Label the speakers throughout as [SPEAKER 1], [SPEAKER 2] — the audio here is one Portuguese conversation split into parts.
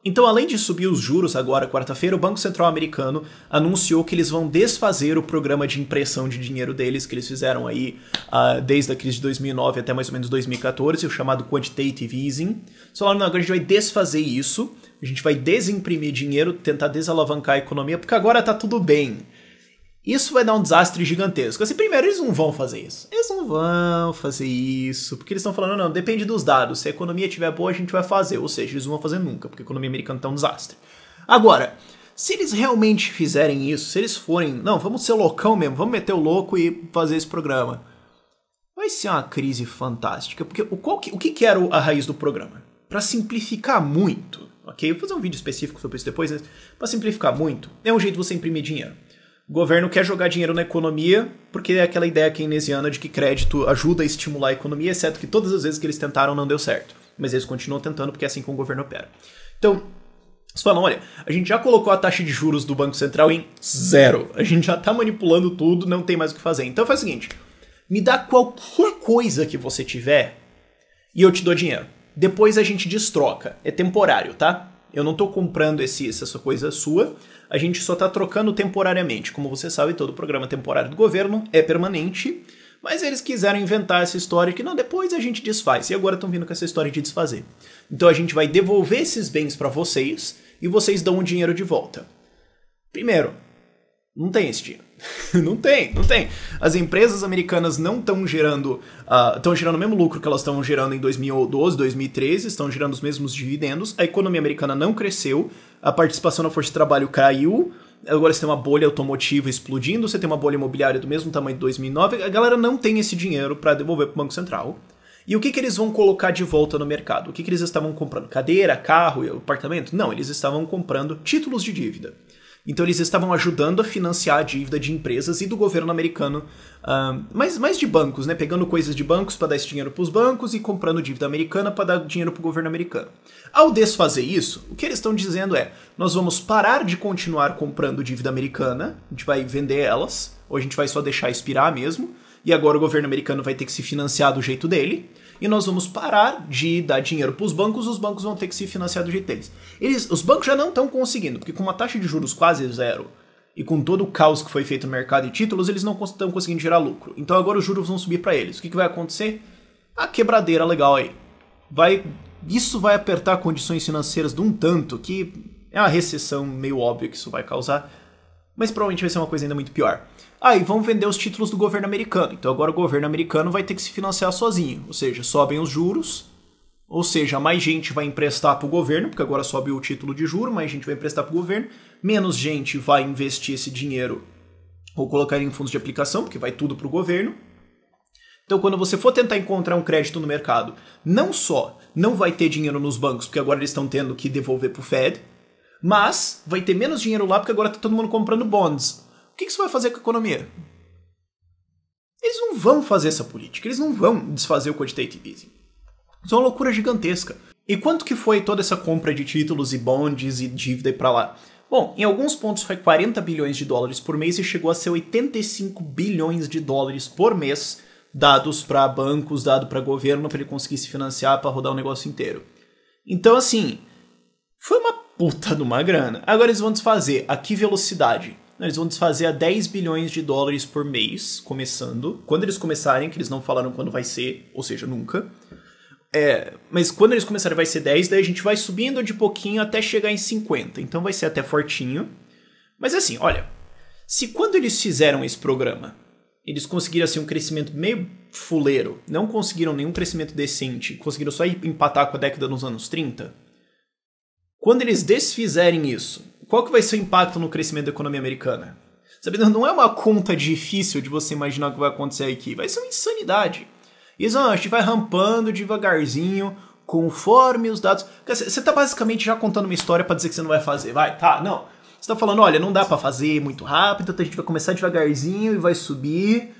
[SPEAKER 1] Então, além de subir os juros agora, quarta-feira, o Banco Central americano anunciou que eles vão desfazer o programa de impressão de dinheiro deles, que eles fizeram aí desde a crise de 2009 até mais ou menos 2014, o chamado Quantitative Easing. Só falaram, não, agora a gente vai desfazer isso, a gente vai desimprimir dinheiro, tentar desalavancar a economia, porque agora tá tudo bem. Isso vai dar um desastre gigantesco. Assim, primeiro, eles não vão fazer isso. Eles não vão fazer isso, porque eles estão falando, não, depende dos dados. Se a economia estiver boa, a gente vai fazer. Ou seja, eles não vão fazer nunca, porque a economia americana tá um desastre. Agora, se eles realmente fizerem isso, se eles forem, não, vamos ser loucão mesmo, vamos meter o louco e fazer esse programa, vai ser uma crise fantástica. Porque o que era a raiz do programa? Para simplificar muito, ok? Eu vou fazer um vídeo específico sobre isso depois, mas para simplificar muito, é um jeito de você imprimir dinheiro. O governo quer jogar dinheiro na economia porque é aquela ideia keynesiana de que crédito ajuda a estimular a economia, exceto que todas as vezes que eles tentaram não deu certo. Mas eles continuam tentando porque é assim que o governo opera. Então, eles falam, olha, a gente já colocou a taxa de juros do Banco Central em 0. A gente já tá manipulando tudo, não tem mais o que fazer. Então faz o seguinte, me dá qualquer coisa que você tiver e eu te dou dinheiro. Depois a gente destroca. É temporário, tá? Eu não tô comprando essa coisa sua, a gente só tá trocando temporariamente. Como você sabe, todo programa temporário do governo é permanente, mas eles quiseram inventar essa história que não, depois a gente desfaz. E agora estão vindo com essa história de desfazer. Então a gente vai devolver esses bens para vocês e vocês dão o dinheiro de volta. Primeiro, não tem esse dinheiro. Não tem. As empresas americanas não estão gerando o mesmo lucro que elas estão gerando em 2012, 2013, estão gerando os mesmos dividendos, a economia americana não cresceu, a participação na força de trabalho caiu, agora você tem uma bolha automotiva explodindo, você tem uma bolha imobiliária do mesmo tamanho de 2009, a galera não tem esse dinheiro para devolver para o Banco Central. E o que eles vão colocar de volta no mercado? O que eles estavam comprando? Cadeira, carro, apartamento? Não, eles estavam comprando títulos de dívida. Então eles estavam ajudando a financiar a dívida de empresas e do governo americano, mais de bancos, né? Pegando coisas de bancos para dar esse dinheiro para os bancos e comprando dívida americana para dar dinheiro para o governo americano. Ao desfazer isso, o que eles estão dizendo é, nós vamos parar de continuar comprando dívida americana, a gente vai vender elas, ou a gente vai só deixar expirar mesmo, e agora o governo americano vai ter que se financiar do jeito dele, e nós vamos parar de dar dinheiro para os bancos vão ter que se financiar do jeito deles. Os bancos já não estão conseguindo, porque com uma taxa de juros quase zero e com todo o caos que foi feito no mercado de títulos, eles não estão conseguindo gerar lucro. Então agora os juros vão subir para eles. O que vai acontecer? A quebradeira legal aí. Isso vai apertar condições financeiras de um tanto que é uma recessão meio óbvia que isso vai causar, mas provavelmente vai ser uma coisa ainda muito pior. E vão vender os títulos do governo americano. Então agora o governo americano vai ter que se financiar sozinho. Ou seja, sobem os juros, ou seja, mais gente vai emprestar para o governo, porque agora sobe o título de juro, mais gente vai emprestar para o governo, menos gente vai investir esse dinheiro ou colocar em fundos de aplicação, porque vai tudo para o governo. Então quando você for tentar encontrar um crédito no mercado, não só não vai ter dinheiro nos bancos, porque agora eles estão tendo que devolver para o Fed, mas vai ter menos dinheiro lá, porque agora está todo mundo comprando bonds. O que isso vai fazer com a economia? Eles não vão fazer essa política, eles não vão desfazer o quantitative easing. Isso é uma loucura gigantesca. E quanto que foi toda essa compra de títulos e bonds e dívida para lá? Bom, em alguns pontos foi 40 bilhões de dólares por mês e chegou a ser 85 bilhões de dólares por mês dados para bancos, dado para governo, para ele conseguir se financiar para rodar o negócio inteiro. Então, assim, foi uma puta de uma grana. Agora eles vão desfazer. A que velocidade? Eles vão desfazer a 10 bilhões de dólares por mês, começando. Quando eles começarem, que eles não falaram quando vai ser, ou seja, nunca. Mas quando eles começarem vai ser 10, daí a gente vai subindo de pouquinho até chegar em 50. Então vai ser até fortinho. Mas assim, olha, se quando eles fizeram esse programa, eles conseguiram assim um crescimento meio fuleiro, não conseguiram nenhum crescimento decente, conseguiram só empatar com a década dos anos 30, quando eles desfizerem isso, qual que vai ser o impacto no crescimento da economia americana? Sabe, não é uma conta difícil de você imaginar o que vai acontecer aqui. Vai ser uma insanidade. E a gente vai rampando devagarzinho, conforme os dados... Você tá basicamente já contando uma história pra dizer que você não vai fazer. Não. Você tá falando, olha, não dá pra fazer muito rápido, então a gente vai começar devagarzinho e vai subir.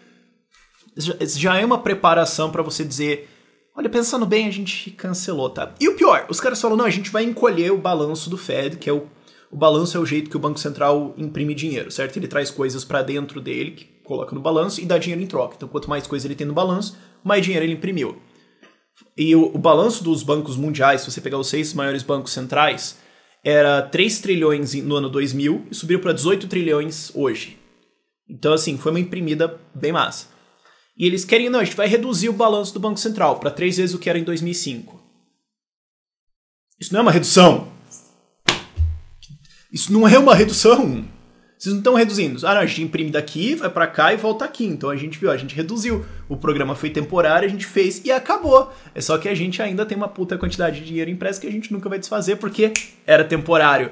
[SPEAKER 1] Já é uma preparação pra você dizer... Olha, pensando bem, a gente cancelou, tá? E o pior, os caras falam, não, a gente vai encolher o balanço do Fed, que é o balanço é o jeito que o Banco Central imprime dinheiro, certo? Ele traz coisas pra dentro dele, que coloca no balanço, e dá dinheiro em troca. Então, quanto mais coisa ele tem no balanço, mais dinheiro ele imprimiu. E o balanço dos bancos mundiais, se você pegar os 6 maiores bancos centrais, era 3 trilhões no ano 2000 e subiu para 18 trilhões hoje. Então, assim, foi uma imprimida bem massa. E eles querem, não, a gente vai reduzir o balanço do Banco Central para 3 vezes o que era em 2005. Isso não é uma redução. Isso não é uma redução. Vocês não estão reduzindo. Ah, não, a gente imprime daqui, vai pra cá e volta aqui. Então a gente viu, a gente reduziu. O programa foi temporário, a gente fez e acabou. É só que a gente ainda tem uma puta quantidade de dinheiro impresso que a gente nunca vai desfazer porque era temporário.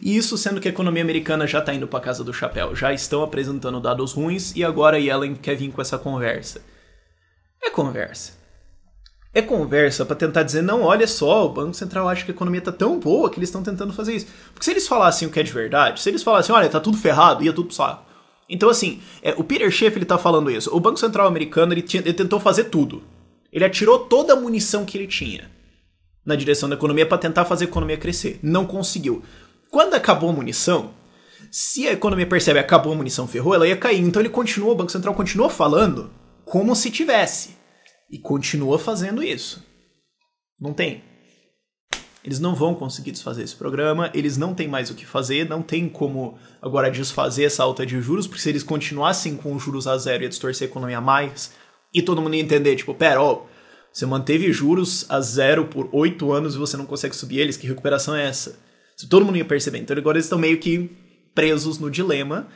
[SPEAKER 1] E isso sendo que a economia americana já tá indo pra casa do chapéu. Já estão apresentando dados ruins e agora a Yellen quer vir com essa conversa. É conversa. É conversa pra tentar dizer, não, olha só, o Banco Central acha que a economia tá tão boa que eles estão tentando fazer isso. Porque se eles falassem o que é de verdade, se eles falassem, olha, tá tudo ferrado, ia tudo pro saco. Então, assim, o Peter Schiff, ele tá falando isso. O Banco Central americano, ele tentou fazer tudo. Ele atirou toda a munição que ele tinha na direção da economia pra tentar fazer a economia crescer. Não conseguiu. Quando acabou a munição, se a economia percebe que acabou a munição, ferrou, ela ia cair. Então ele continuou, o Banco Central continuou falando como se tivesse. E continua fazendo isso. Não tem. Eles não vão conseguir desfazer esse programa, eles não têm mais o que fazer, não tem como agora desfazer essa alta de juros, porque se eles continuassem com os juros a zero ia distorcer a economia mais, e todo mundo ia entender, tipo, pera, ó, você manteve juros a zero por 8 anos e você não consegue subir eles, que recuperação é essa? Todo mundo ia perceber. Então agora eles estão meio que presos no dilema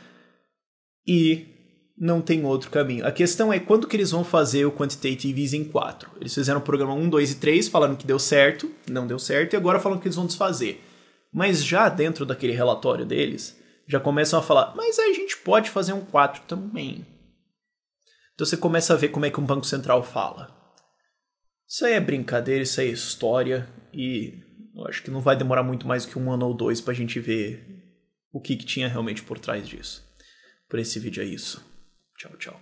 [SPEAKER 1] e não tem outro caminho. A questão é quando que eles vão fazer o Quantitative Easing 4. Eles fizeram o programa 1, 2 e 3, falaram que deu certo, não deu certo, e agora falam que eles vão desfazer. Mas já dentro daquele relatório deles, já começam a falar, mas a gente pode fazer um 4 também. Então você começa a ver como é que um Banco Central fala. Isso aí é brincadeira, isso aí é história, e eu acho que não vai demorar muito mais que 1 ano ou 2 pra gente ver o que tinha realmente por trás disso. Por esse vídeo é isso. Tchau, tchau.